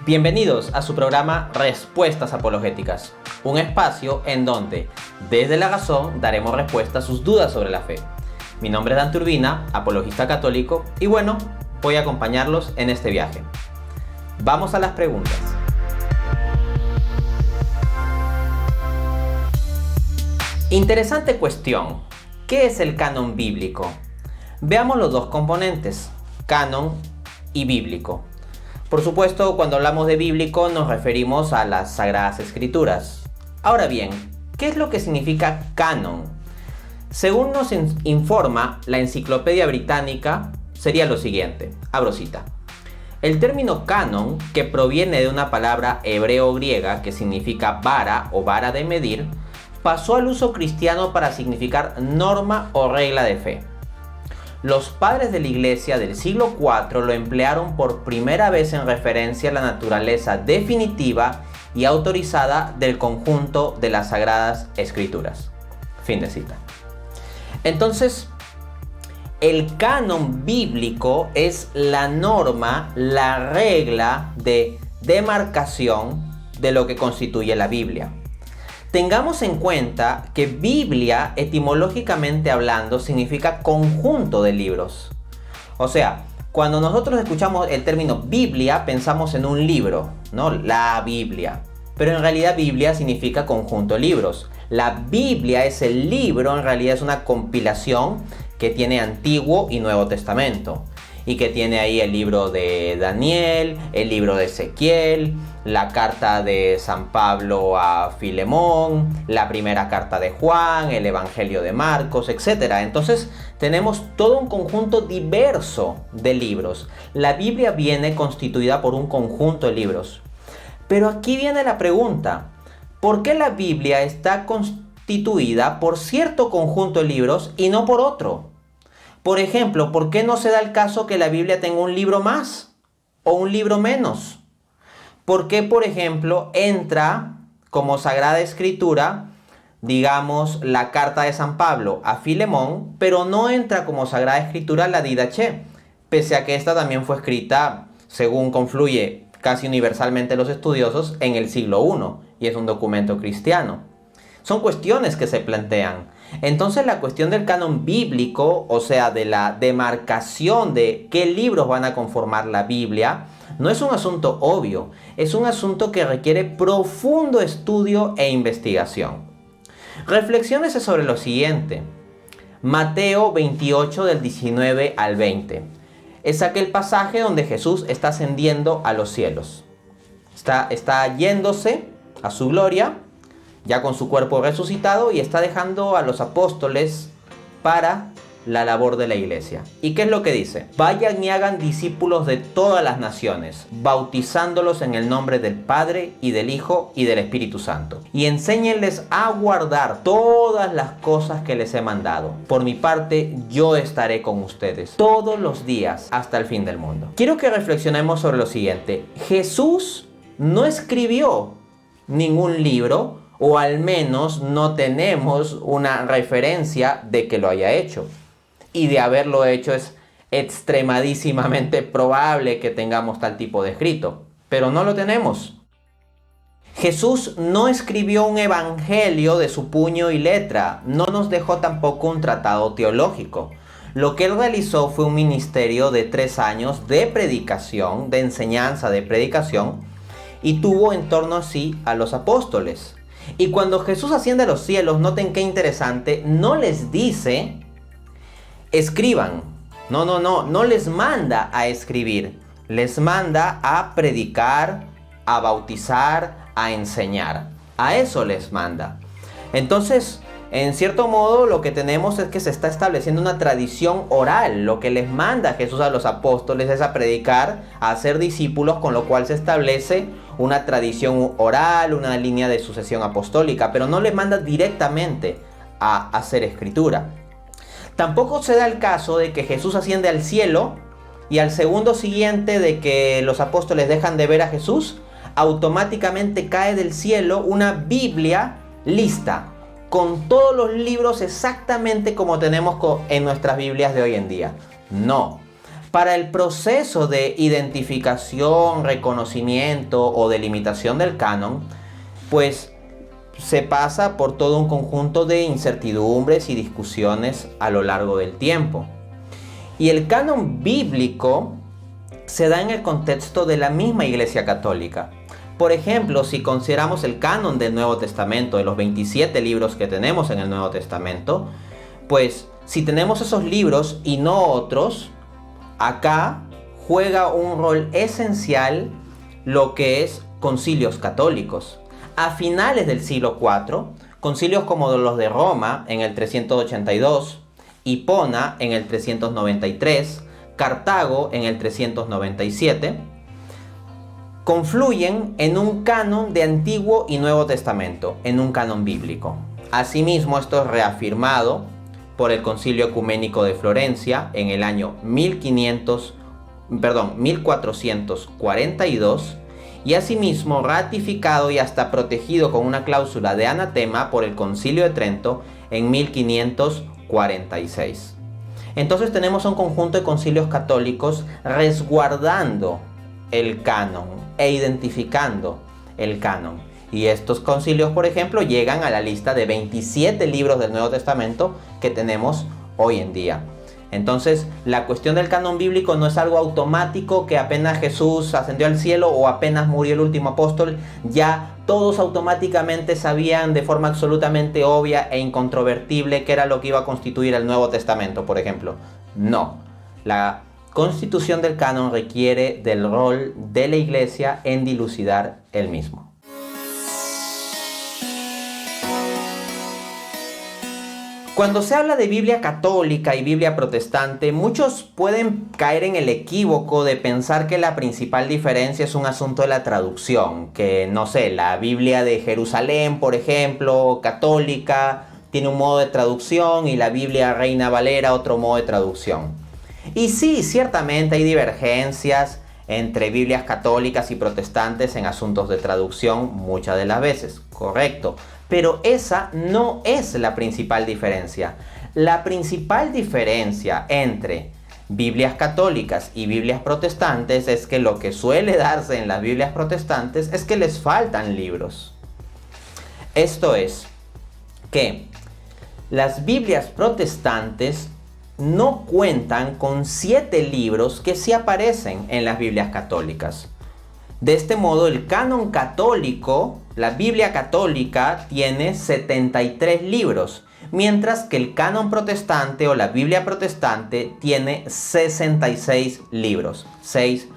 Bienvenidos a su programa Respuestas Apologéticas, un espacio en donde, desde la razón, daremos respuesta a sus dudas sobre la fe. Mi nombre es Dante Urbina, apologista católico, y bueno, voy a acompañarlos en este viaje. Vamos a las preguntas. Interesante cuestión. ¿Qué es el canon bíblico? Veamos los dos componentes, canon y bíblico. Por supuesto, cuando hablamos de bíblico nos referimos a las Sagradas Escrituras. Ahora bien, ¿qué es lo que significa canon? Según nos informa la Enciclopedia Británica, sería lo siguiente, abro cita. El término canon, que proviene de una palabra hebreo-griega que significa vara o vara de medir, pasó al uso cristiano para significar norma o regla de fe. Los padres de la Iglesia del siglo IV lo emplearon por primera vez en referencia a la naturaleza definitiva y autorizada del conjunto de las Sagradas Escrituras. Fin de cita. Entonces, el canon bíblico es la norma, la regla de demarcación de lo que constituye la Biblia. Tengamos en cuenta que Biblia, etimológicamente hablando, significa conjunto de libros. O sea, cuando nosotros escuchamos el término Biblia, pensamos en un libro, ¿no? La Biblia. Pero en realidad Biblia significa conjunto de libros. La Biblia es el libro, en realidad es una compilación que tiene Antiguo y Nuevo Testamento. Y que tiene ahí el libro de Daniel, el libro de Ezequiel, la carta de San Pablo a Filemón, la primera carta de Juan, el Evangelio de Marcos, etc. Entonces tenemos todo un conjunto diverso de libros. La Biblia viene constituida por un conjunto de libros. Pero aquí viene la pregunta, ¿por qué la Biblia está constituida por cierto conjunto de libros y no por otro? Por ejemplo, ¿por qué no se da el caso que la Biblia tenga un libro más o un libro menos? ¿Por qué, por ejemplo, entra como Sagrada Escritura, digamos, la carta de San Pablo a Filemón, pero no entra como Sagrada Escritura la Didaché, pese a que esta también fue escrita, según confluye casi universalmente los estudiosos, en el siglo I y es un documento cristiano? Son cuestiones que se plantean. Entonces la cuestión del canon bíblico, o sea, de la demarcación de qué libros van a conformar la Biblia, no es un asunto obvio, es un asunto que requiere profundo estudio e investigación. Reflexiónese sobre lo siguiente. Mateo 28 del 19 al 20. Es aquel pasaje donde Jesús está ascendiendo a los cielos. Está yéndose a su gloria, ya con su cuerpo resucitado, y está dejando a los apóstoles para la labor de la iglesia. ¿Y qué es lo que dice? Vayan y hagan discípulos de todas las naciones, bautizándolos en el nombre del Padre y del Hijo y del Espíritu Santo. Y enséñenles a guardar todas las cosas que les he mandado. Por mi parte, yo estaré con ustedes todos los días hasta el fin del mundo. Quiero que reflexionemos sobre lo siguiente. Jesús no escribió ningún libro, o al menos no tenemos una referencia de que lo haya hecho. Y de haberlo hecho es extremadísimamente probable que tengamos tal tipo de escrito. Pero no lo tenemos. Jesús no escribió un evangelio de su puño y letra. No nos dejó tampoco un tratado teológico. Lo que él realizó fue un ministerio de 3 años de predicación, de enseñanza, de predicación. Y tuvo en torno a sí a los apóstoles. Y cuando Jesús asciende a los cielos, noten qué interesante, no les dice, escriban. No les manda a escribir. Les manda a predicar, a bautizar, a enseñar. A eso les manda. Entonces, en cierto modo, lo que tenemos es que se está estableciendo una tradición oral. Lo que les manda Jesús a los apóstoles es a predicar, a hacer discípulos, con lo cual se establece una tradición oral, una línea de sucesión apostólica, pero no les manda directamente a hacer escritura. Tampoco se da el caso de que Jesús asciende al cielo y al segundo siguiente de que los apóstoles dejan de ver a Jesús, automáticamente cae del cielo una Biblia lista, con todos los libros exactamente como tenemos en nuestras Biblias de hoy en día. No. Para el proceso de identificación, reconocimiento o delimitación del canon, pues se pasa por todo un conjunto de incertidumbres y discusiones a lo largo del tiempo. Y el canon bíblico se da en el contexto de la misma Iglesia Católica. Por ejemplo, si consideramos el canon del Nuevo Testamento, de los 27 libros que tenemos en el Nuevo Testamento, pues si tenemos esos libros y no otros, acá juega un rol esencial lo que es concilios católicos. A finales del siglo IV, concilios como los de Roma en el 382, Hipona en el 393, Cartago en el 397, confluyen en un canon de Antiguo y Nuevo Testamento, en un canon bíblico. Asimismo, esto es reafirmado por el Concilio Ecuménico de Florencia en el año 1442 y asimismo ratificado y hasta protegido con una cláusula de anatema por el Concilio de Trento en 1546. Entonces tenemos un conjunto de concilios católicos resguardando el canon e identificando el canon. Y estos concilios, por ejemplo, llegan a la lista de 27 libros del Nuevo Testamento que tenemos hoy en día. Entonces, la cuestión del canon bíblico no es algo automático que apenas Jesús ascendió al cielo o apenas murió el último apóstol, ya todos automáticamente sabían de forma absolutamente obvia e incontrovertible qué era lo que iba a constituir el Nuevo Testamento, por ejemplo. No. La constitución del canon requiere del rol de la Iglesia en dilucidar el mismo. Cuando se habla de Biblia católica y Biblia protestante, muchos pueden caer en el equívoco de pensar que la principal diferencia es un asunto de la traducción. Que, no sé, la Biblia de Jerusalén, por ejemplo, católica, tiene un modo de traducción y la Biblia Reina Valera otro modo de traducción. Y sí, ciertamente hay divergencias entre Biblias católicas y protestantes en asuntos de traducción muchas de las veces, correcto. Pero esa no es la principal diferencia. La principal diferencia entre Biblias católicas y Biblias protestantes es que lo que suele darse en las Biblias protestantes es que les faltan libros. Esto es, que las Biblias protestantes no cuentan con 7 libros que sí aparecen en las Biblias católicas. De este modo, el canon católico, la Biblia católica, tiene 73 libros, mientras que el canon protestante o la Biblia protestante tiene 66 libros, 6.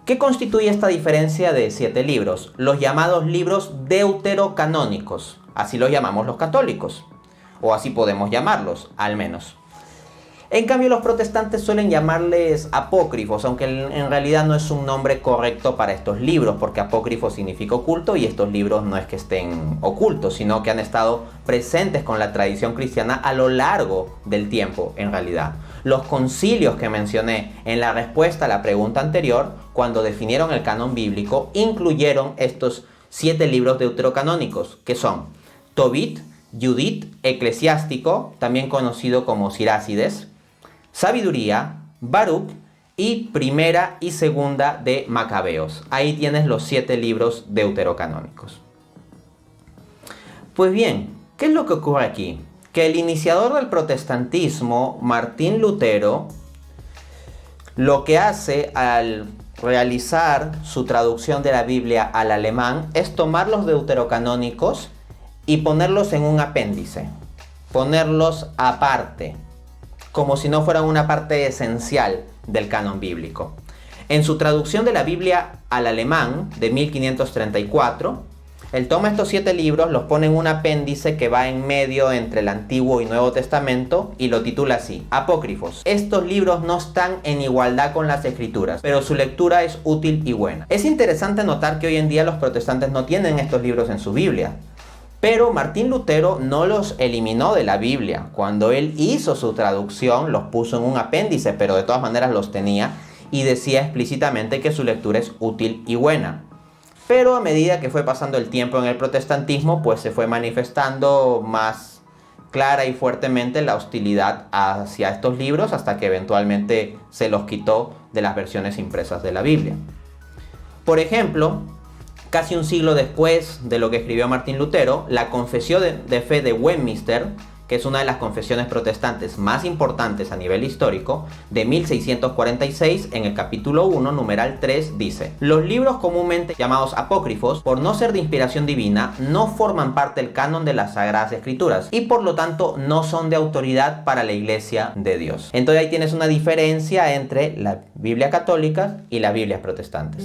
¿Qué constituye esta diferencia de 7 libros? Los llamados libros deuterocanónicos, así los llamamos los católicos, o así podemos llamarlos, al menos. En cambio, los protestantes suelen llamarles apócrifos, aunque en realidad no es un nombre correcto para estos libros, porque apócrifo significa oculto y estos libros no es que estén ocultos, sino que han estado presentes con la tradición cristiana a lo largo del tiempo, en realidad. Los concilios que mencioné en la respuesta a la pregunta anterior, cuando definieron el canon bíblico, incluyeron estos 7 libros deuterocanónicos, que son Tobit, Judith, Eclesiástico, también conocido como Sirácides, Sabiduría, Baruch y Primera y Segunda de Macabeos. Ahí tienes los 7 libros deuterocanónicos. Pues bien, ¿qué es lo que ocurre aquí? Que el iniciador del protestantismo, Martín Lutero, lo que hace al realizar su traducción de la Biblia al alemán es tomar los deuterocanónicos y ponerlos en un apéndice, ponerlos aparte, como si no fueran una parte esencial del canon bíblico. En su traducción de la Biblia al alemán de 1534, él toma estos 7 libros, los pone en un apéndice que va en medio entre el Antiguo y Nuevo Testamento y lo titula así: Apócrifos. Estos libros no están en igualdad con las Escrituras, pero su lectura es útil y buena. Es interesante notar que hoy en día los protestantes no tienen estos libros en su Biblia. Pero Martín Lutero no los eliminó de la Biblia. Cuando él hizo su traducción, los puso en un apéndice, pero de todas maneras los tenía y decía explícitamente que su lectura es útil y buena. Pero a medida que fue pasando el tiempo en el protestantismo, pues se fue manifestando más clara y fuertemente la hostilidad hacia estos libros hasta que eventualmente se los quitó de las versiones impresas de la Biblia. Por ejemplo, casi un siglo después de lo que escribió Martín Lutero, la Confesión de Fe de Westminster, que es una de las confesiones protestantes más importantes a nivel histórico, de 1646, en el capítulo 1, numeral 3, dice: los libros comúnmente llamados apócrifos, por no ser de inspiración divina, no forman parte del canon de las Sagradas Escrituras y por lo tanto no son de autoridad para la Iglesia de Dios. Entonces ahí tienes una diferencia entre la Biblia católica y las Biblias protestantes.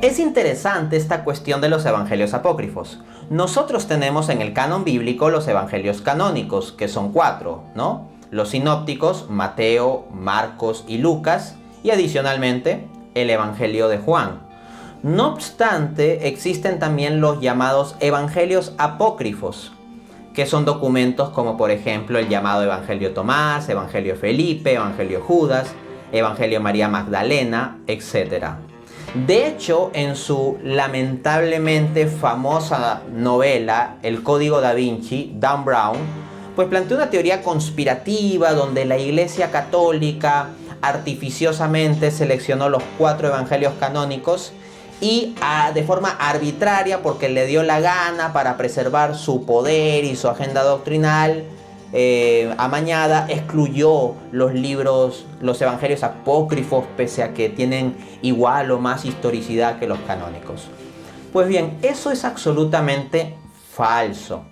Es interesante esta cuestión de los evangelios apócrifos. Nosotros tenemos en el canon bíblico los evangelios canónicos, que son 4, ¿no? Los sinópticos, Mateo, Marcos y Lucas, y adicionalmente el evangelio de Juan. No obstante, existen también los llamados evangelios apócrifos, que son documentos como por ejemplo el llamado Evangelio Tomás, Evangelio Felipe, Evangelio Judas, Evangelio María Magdalena, etc. De hecho, en su lamentablemente famosa novela El Código Da Vinci, Dan Brown, pues planteó una teoría conspirativa donde la Iglesia Católica artificiosamente seleccionó los 4 evangelios canónicos y de forma arbitraria, porque le dio la gana para preservar su poder y su agenda doctrinal amañada, excluyó los libros, los evangelios apócrifos, pese a que tienen igual o más historicidad que los canónicos. Pues bien, eso es absolutamente falso.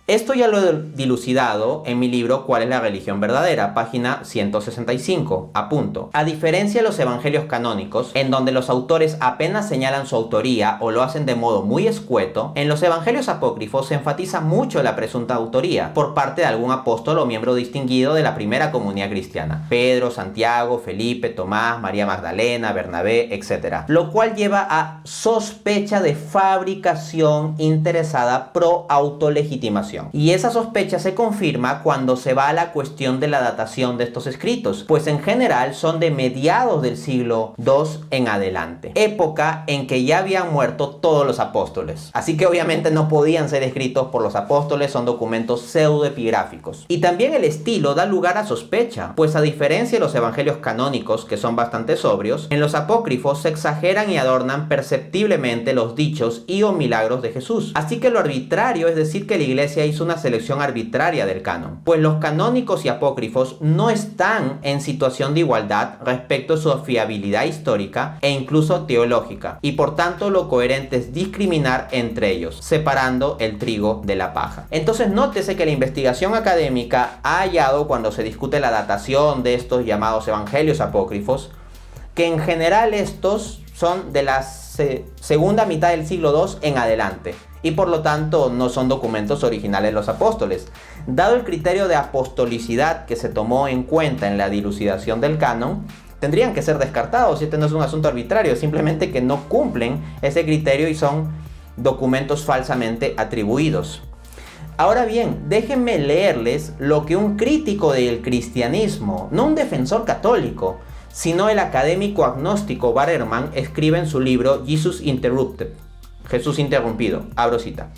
Esto ya lo he dilucidado en mi libro ¿Cuál es la religión verdadera?, página 165. Apunto. A diferencia de los evangelios canónicos, en donde los autores apenas señalan su autoría o lo hacen de modo muy escueto, en los evangelios apócrifos se enfatiza mucho la presunta autoría por parte de algún apóstol o miembro distinguido de la primera comunidad cristiana: Pedro, Santiago, Felipe, Tomás, María Magdalena, Bernabé, etc. Lo cual lleva a sospecha de fabricación interesada pro autolegitimación. Y esa sospecha se confirma cuando se va a la cuestión de la datación de estos escritos, pues en general son de mediados del siglo II en adelante, época en que ya habían muerto todos los apóstoles. Así que obviamente no podían ser escritos por los apóstoles, son documentos pseudoepigráficos. Y también el estilo da lugar a sospecha, pues a diferencia de los evangelios canónicos, que son bastante sobrios, en los apócrifos se exageran y adornan perceptiblemente los dichos y o milagros de Jesús. Así que lo arbitrario es decir que la Iglesia hizo una selección arbitraria del canon, pues los canónicos y apócrifos no están en situación de igualdad respecto a su fiabilidad histórica e incluso teológica, y por tanto lo coherente es discriminar entre ellos, separando el trigo de la paja. Entonces nótese que la investigación académica ha hallado, cuando se discute la datación de estos llamados evangelios apócrifos, que en general estos son de la segunda mitad del siglo II en adelante, y por lo tanto no son documentos originales de los apóstoles. Dado el criterio de apostolicidad que se tomó en cuenta en la dilucidación del canon, tendrían que ser descartados. Este no es un asunto arbitrario, simplemente que no cumplen ese criterio y son documentos falsamente atribuidos. Ahora bien, déjenme leerles lo que un crítico del cristianismo, no un defensor católico, sino el académico agnóstico Bart Ehrman, escribe en su libro Jesus Interrupted, Jesús interrumpido. Abro cita.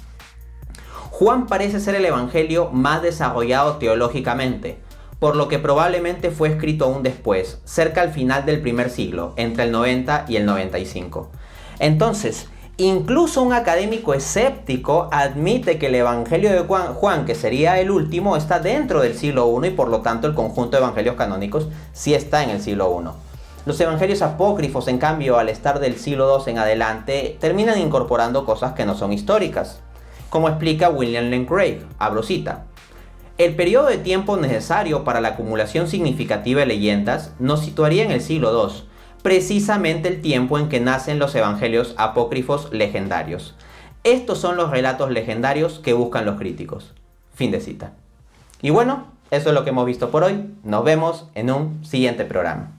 Juan parece ser el evangelio más desarrollado teológicamente, por lo que probablemente fue escrito aún después, cerca al final del primer siglo, entre el 90 y el 95. Entonces, incluso un académico escéptico admite que el evangelio de Juan, que sería el último, está dentro del siglo I y por lo tanto el conjunto de evangelios canónicos sí está en el siglo I. Los evangelios apócrifos, en cambio, al estar del siglo II en adelante, terminan incorporando cosas que no son históricas, como explica William Lane Craig. Abro cita. El periodo de tiempo necesario para la acumulación significativa de leyendas nos situaría en el siglo II, precisamente el tiempo en que nacen los evangelios apócrifos legendarios. Estos son los relatos legendarios que buscan los críticos. Fin de cita. Y bueno, eso es lo que hemos visto por hoy. Nos vemos en un siguiente programa.